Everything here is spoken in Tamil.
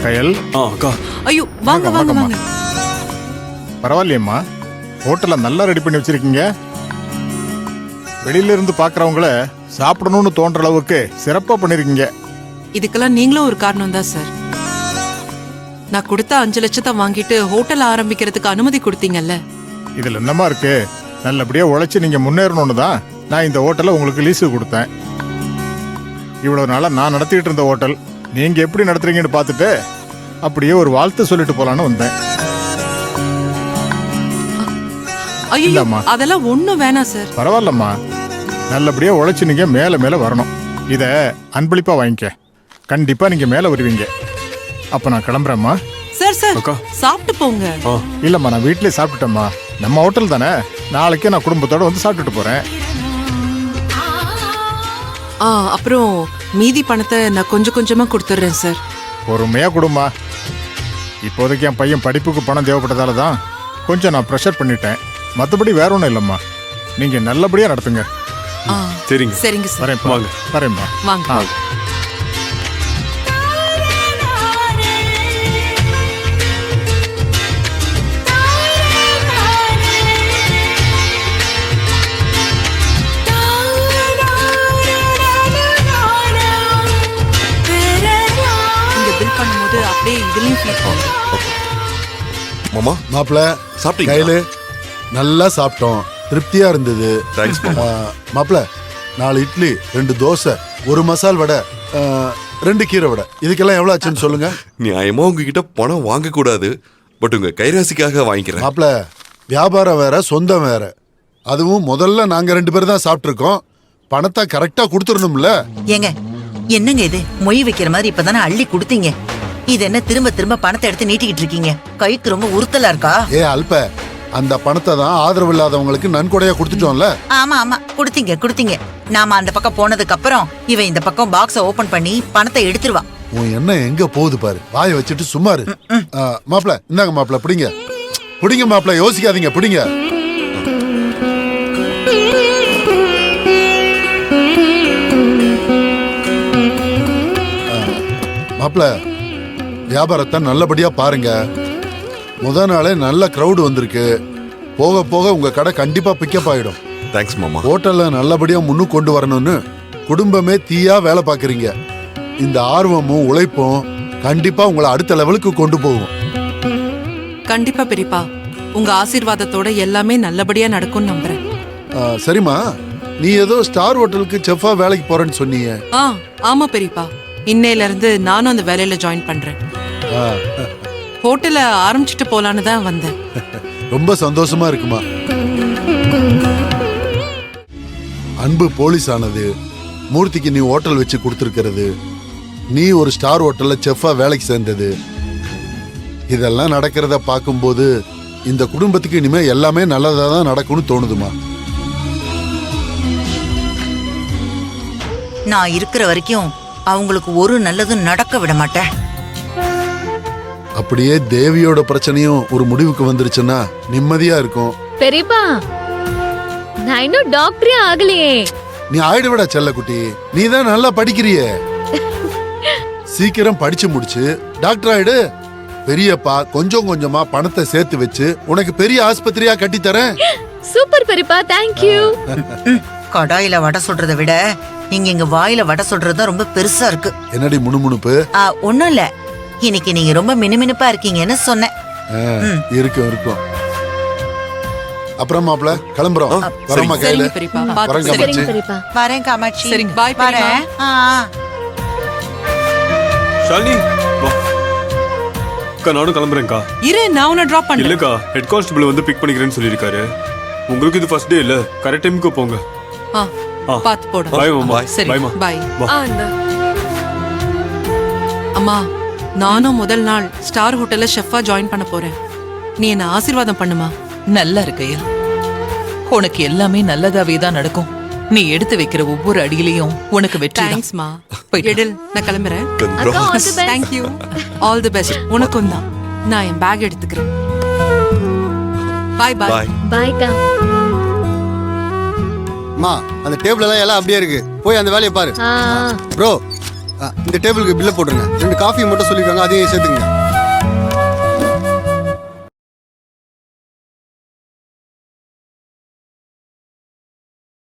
கயல். அக்கா. ஐயோ வாங்க வாங்க வாங்க. பரவாயில்லையம்மா, ஹோட்டலை நல்லா ரெடி பண்ணி வச்சிருக்கீங்க. வெளியில இருந்து பாக்குறவங்கள சாப்பிடணும்னு தோன்ற அளவுக்கு சிறப்பா பண்ணிருக்கீங்க. இதுக்கெல்லாம் நீங்களும் ஒரு காரணம் தான் சார். நான் கொடுத்த 5 லட்சத்தை வாங்கிட்டு ஹோட்டல் ஆரம்பிக்கிறதுக்கு அனுமதி கொடுத்தீங்கல்ல. இதுல என்னமா இருக்கு? நல்லபடியா உழைச்சு நீங்க முன்னேறணும்னு தான் நான் இந்த ஹோட்டலை உங்களுக்கு லீஸு கொடுத்தேன். இவ்வளவு நாளா நான் நடத்திட்டு இருந்த ஹோட்டல் நீங்க எப்படி நடத்துறீங்கன்னு பார்த்துட்டு அப்படியே ஒரு வாழ்த்து சொல்லிட்டு போலான்னு வந்தேன். ஐயோ இல்லம்மா. அதெல்லாம் ஒண்ணும் வேணாம் சார். பரவாயில்லம்மா, நல்லபடியா உழைச்சு நீங்க மேல மேல வரணும். இத அன்பளிப்பா வாங்கிக்க. கண்டிப்பா நீங்க மேல வருவீங்க. அப்ப நான் கிளம்புறேம்மா. சார் சார் அக்கா. சாப்பிட்டு போங்க. இல்லம்மா, நான் வீட்லயே சாப்பிட்டுட்டேம்மா. நம்ம ஹோட்டல் தானே, நாளைக்கே நான் குடும்பத்தோட வந்து சாப்பிட்டுட்டு போறேன். அப்புறம் மீதி பணத்தை நான் கொஞ்சம் கொஞ்சமா கொடுத்துட்றேன் சார். பொறுமையா கொடுமா. இப்போதைக்கு என் பையன் படிப்புக்கு பணம் தேவைப்பட்டதால தான் கொஞ்சம் நான் ப்ரெஷர் பண்ணிட்டேன். மற்றபடி வேற ஒன்றும் இல்லைம்மா. நீங்க நல்லபடியா நடத்துங்க. சரிங்க. சரிங்க சார். வரேன். வாங்க. வரேம்மா. வாங்க. பண்ணும்போது அப்படியே இதுலயும் ஃபீல் பண்ணுங்க. மாமா மாப்பிள்ள சாப்பிட்டீங்க? கையில நல்லா சாப்பிட்டோம், திருப்தியா இருந்தது. தேங்க்ஸ் மாமா. மாப்பிள்ள 4 இட்லி, 2 தோசை, 1 மசால் வடை, 2 கீரை வடை, இதுக்கெல்லாம் எவ்வளவு ஆச்சுன்னு சொல்லுங்க. நியாயமா உங்ககிட்ட பணம் வாங்க கூடாது, பட் உங்க கைராசிக்காக வாங்கிக்கிறேன். மாப்பிள்ள வியாபாரம் வேற, சொந்தம் வேற. அதுவும் முதல்ல நாங்க 2 பேர் தான் சாப்பிட்டுருக்கோம். பணத்தை கரெக்டா கொடுத்துடணும்ல. ஏங்க என்னங்க இது மொய் வைக்கிற மாதிரி இப்பதானே அள்ளி கொடுத்தீங்க. இது என்ன திரும்ப திரும்ப பணத்தை எடுத்து நீட்டிக்கிட்டு இருக்கீங்க? கைக்கு ரொம்ப உறுத்தலா இருக்கா? ஏ அல்ப, அந்த பணத்தை தான் ஆதரவு இல்லாதவங்களுக்கு நன்கொடையா கொடுத்துட்டோம்ல. ஆமா ஆமா கொடுத்தீங்க. நாம அந்த பக்கம் போனதுக்கு அப்புறம் இவன் இந்த பக்கம் பாக்ஸ ஓபன் பண்ணி பணத்தை எடுத்துருவா. உன் என்ன எங்க போகுது பாரு. வாயை வச்சுட்டு சும்மா இரு. மாப்பிள்ள இந்தாங்க மாப்பிள்ள, பிடிங்க மாப்பிள்ள, யோசிக்காதீங்க, பிடிங்க. மாப்பிள்ள வியாபாரத்தை நல்லபடியா பாருங்க. முதல் நாளே நல்ல கிரௌடு வந்திருக்கு. போக போக உங்க கடை கண்டிப்பா பிக்கப் ஆயிடும். தேங்க்ஸ் மாமா. ஹோட்டல்ல நல்லபடியா முன்னுக்கு கொண்டு வரணும்னு குடும்பமே தீயா வேலை பாக்குறீங்க. இந்த ஆர்வமும் உழைப்பும் கண்டிப்பா உங்களை அடுத்த லெவலுக்கு கொண்டு போகும். கண்டிப்பா பெரியப்பா, உங்க ஆசீர்வாதத்தோட எல்லாமே நல்லபடியா நடக்கும்னு நம்புறேன். சரிம்மா, நீ ஏதோ ஸ்டார் ஹோட்டலுக்கு செஃபா வேலைக்கு போறேன்னு சொன்னீங்க. ஆமா பெரியப்பா, இன்னையில இருந்து நானும் அந்த வேலையில ஜாயின் பண்றேன். ஹோட்டல ஆரம்பிச்சுட்டு போலான்னு தான் வந்தேன். ரொம்ப சந்தோஷமா இருக்குமா. அன்பு போலீஸ் ஆனது, மூர்த்திக்கு நீ ஹோட்டல் வச்சு கொடுத்துருக்கிறது, நீ ஒரு ஸ்டார் ஹோட்டல்ல செஃபா வேலைக்கு சேர்ந்தது, இதெல்லாம் நடக்கிறத பார்க்கும்போது இந்த குடும்பத்துக்கு இனிமே எல்லாமே நல்லதா தான் நடக்கும்னு தோணுதுமா. நான் இருக்கிற வரைக்கும் அவங்களுக்கு ஒரு நல்லதும் நடக்க விட மாட்டேன். அப்படியே தேவியோட பிரச்சனையும் ஒரு முடிவுக்கு வந்துருச்சுன்னா நிம்மதியா இருக்கும். பெரியப்பா, நான் இன்னும் டாக்டரே ஆகலையே. நீ ஆயிடுவிட செல்லக்குட்டி, நீ தான் நல்லா படிக்கிறியே. சீக்கிரம் படிச்சு முடிச்சு டாக்டர் ஆயிடு. பெரியப்பா கொஞ்சம் கொஞ்சமா பணத்தை சேர்த்து வச்சு உனக்கு பெரிய ஆஸ்பத்திரியா கட்டி தரேன். சூப்பர் பெரியப்பா, தேங்க்யூ. கடாயில வடை சொல்றதை விட இங்க வாயில வடை சொல்றதுதான் ரொம்ப பெருசா இருக்கு. என்னடி முணுமுணுப்பு? ஒண்ணும் இல்ல, இன்னைக்கு நீங்க ரொம்ப மினுமினுப்பா இருக்கீங்கன்னு சொன்னேன். இருக்கும். அப்புறம் மாப்பிள்ள கிளம்புறோம். வரமா கையில. சரிங்க பெரியப்பா, பாத்து வரேன் சரிங்க. காமாட்சி. பெரியப்பா. வரேன் காமாட்சி. சரிங்க, பாய் பெரியப்பா. வரேன். ஷாலினி வா. அக்கா நானும் கிளம்புறேன்க்கா. இரு, நான் உன்னை டிராப் பண்றேன். இல்லக்கா, ஹெட் கான்ஸ்டபிள் வந்து பிக் பண்ணிக்கிறேன்னு சொல்லியிருக்காரு. உங்களுக்கு இது ஃபர்ஸ்ட் டே இல்ல, கரெக்ட் டைமுக்கு போங்க. பாத்து போடு. பாய் மாமா. சரி, பாய் மா. பாய். வா. அம்மா, நானும் முதல் நாள் ஸ்டார் ஹோட்டல்ல ஷெஃபா ஜாயின் பண்ண போறேன். நீ என்ன ஆசீர்வாதம் பண்ணுமா. நல்லா இருக்கையா, உனக்கு எல்லாமே நல்லதாவே தான் நடக்கும். நீ எடுத்து வைக்கிற ஒவ்வொரு அடியிலையும் உனக்கு வெற்றி. தேங்க்ஸ்மா. எடில், நான் கிளம்புறேன். Thank you. All the best. உனக்கும் தான். நான் என் பேக் எடுத்துக்கிறேன். பாய் பாய். பாய்க்கா. மா, அந்த டேபிள் எல்லாம் அப்படியே இருக்கு. போய் அந்த வேலையை பாரு. ப்ரோ, இந்த டேபிளுக்கு பில்லை போட்டுருங்க. 2 காஃபி மட்டும் சொல்லியிருக்காங்க, அதையும் சேர்த்துங்க.